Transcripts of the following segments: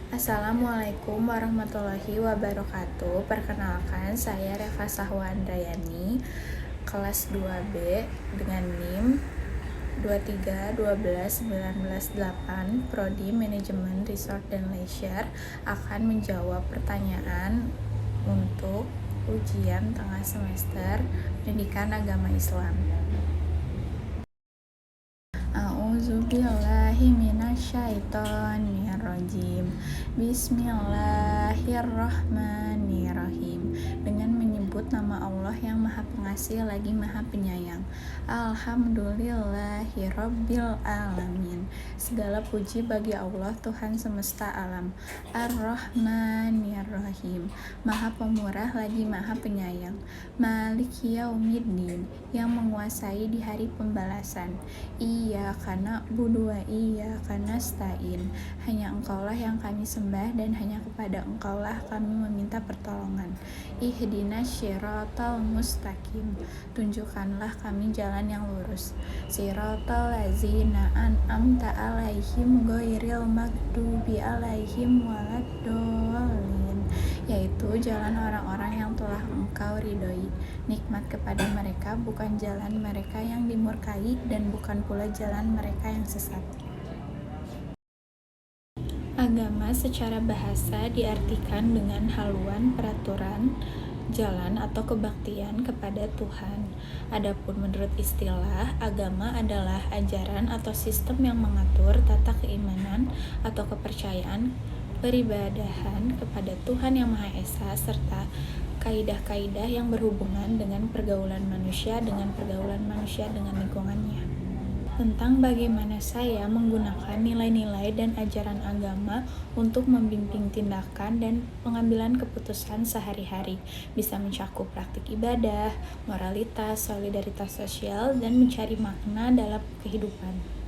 Assalamualaikum warahmatullahi wabarakatuh. Perkenalkan, saya Reva Sahwandayani, kelas 2B dengan NIM 2312198, Prodi Manajemen Resort dan Leisure, akan menjawab pertanyaan untuk ujian tengah semester Pendidikan Agama Islam. A'udzubillahi minasyaitonirrajim. Bismillahirrahmanirrahim. Dengan menyebut nama Allah yang Maha Pengasih lagi Maha Penyayang. Alhamdulillahirabbil alamin. Segala puji bagi Allah Tuhan semesta alam. Ar-Rahmanirrahim. Maha Pemurah lagi Maha Penyayang. Maliki yaumiddin. Yang menguasai di hari pembalasan. Iyyaka na'budu wa iyyaka nasta'in. Hanya Engkaulah yang kami sembah dan hanya kepada Engkaulah kami meminta pertolongan. Ihdinas syiratal mustaqim. Tunjukkanlah kami jalan yang lurus. Siratal ladzina an'amta 'alaihim ghairil maghdubi 'alaihim waladdallin. Yaitu jalan orang-orang yang telah Engkau ridhoi. Nikmat kepada mereka bukan jalan mereka yang dimurkai dan bukan pula jalan mereka yang sesat. Agama secara bahasa diartikan dengan haluan peraturan, jalan atau kebaktian kepada Tuhan. Adapun menurut istilah, agama adalah ajaran atau sistem yang mengatur tata keimanan atau kepercayaan peribadahan kepada Tuhan Yang Maha Esa serta kaidah-kaidah yang berhubungan dengan pergaulan manusia dengan lingkungannya. Tentang bagaimana saya menggunakan nilai-nilai dan ajaran agama untuk membimbing tindakan dan pengambilan keputusan sehari-hari, bisa mencakup praktik ibadah, moralitas, solidaritas sosial, dan mencari makna dalam kehidupan.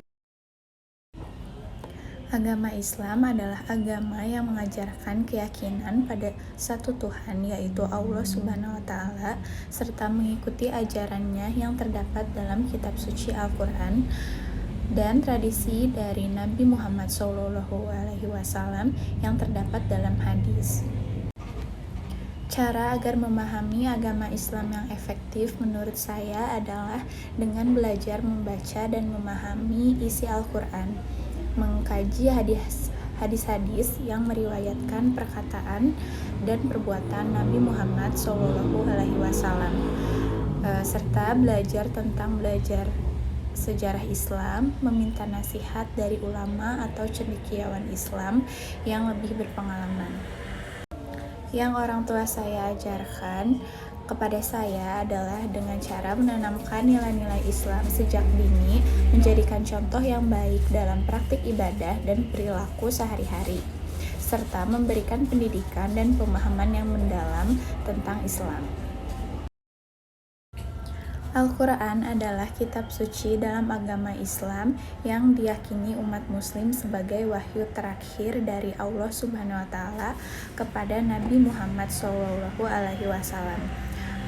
Agama Islam adalah agama yang mengajarkan keyakinan pada satu Tuhan, yaitu Allah Subhanahu wa Ta'ala, serta mengikuti ajarannya yang terdapat dalam kitab suci Al-Quran dan tradisi dari Nabi Muhammad SAW yang terdapat dalam hadis. Cara agar memahami agama Islam yang efektif menurut saya adalah dengan belajar membaca dan memahami isi Al-Quran, mengkaji hadis-hadis yang meriwayatkan perkataan dan perbuatan Nabi Muhammad SAW, serta belajar sejarah Islam, meminta nasihat dari ulama atau cendekiawan Islam yang lebih berpengalaman. Yang orang tua saya ajarkan kepada saya adalah dengan cara menanamkan nilai-nilai Islam sejak dini, menjadikan contoh yang baik dalam praktik ibadah dan perilaku sehari-hari, serta memberikan pendidikan dan pemahaman yang mendalam tentang Islam. Al-Quran adalah kitab suci dalam agama Islam yang diyakini umat muslim sebagai wahyu terakhir dari Allah Subhanahu wa Ta'ala kepada Nabi Muhammad SAW.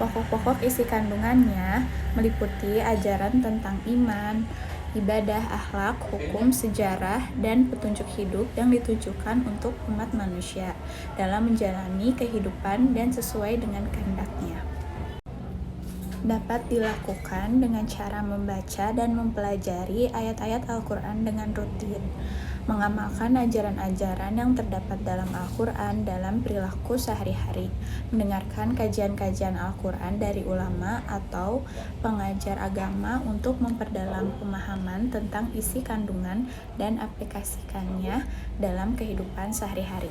Pokok-pokok isi kandungannya meliputi ajaran tentang iman, ibadah, akhlak, hukum, sejarah, dan petunjuk hidup yang ditujukan untuk umat manusia dalam menjalani kehidupan dan sesuai dengan kehendaknya. Dapat dilakukan dengan cara membaca dan mempelajari ayat-ayat Al-Quran dengan rutin, mengamalkan ajaran-ajaran yang terdapat dalam Al-Quran dalam perilaku sehari-hari, mendengarkan kajian-kajian Al-Quran dari ulama atau pengajar agama untuk memperdalam pemahaman tentang isi kandungan dan aplikasikannya dalam kehidupan sehari-hari.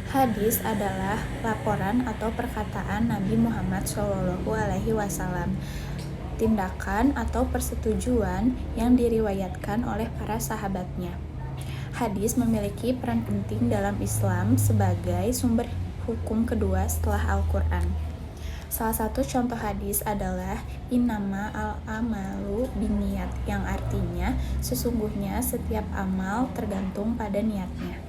Hadis adalah laporan atau perkataan Nabi Muhammad SAW, tindakan atau persetujuan yang diriwayatkan oleh para sahabatnya. Hadis memiliki peran penting dalam Islam sebagai sumber hukum kedua setelah Al-Quran. Salah satu contoh hadis adalah innama al-amalu binniyat, yang artinya sesungguhnya setiap amal tergantung pada niatnya.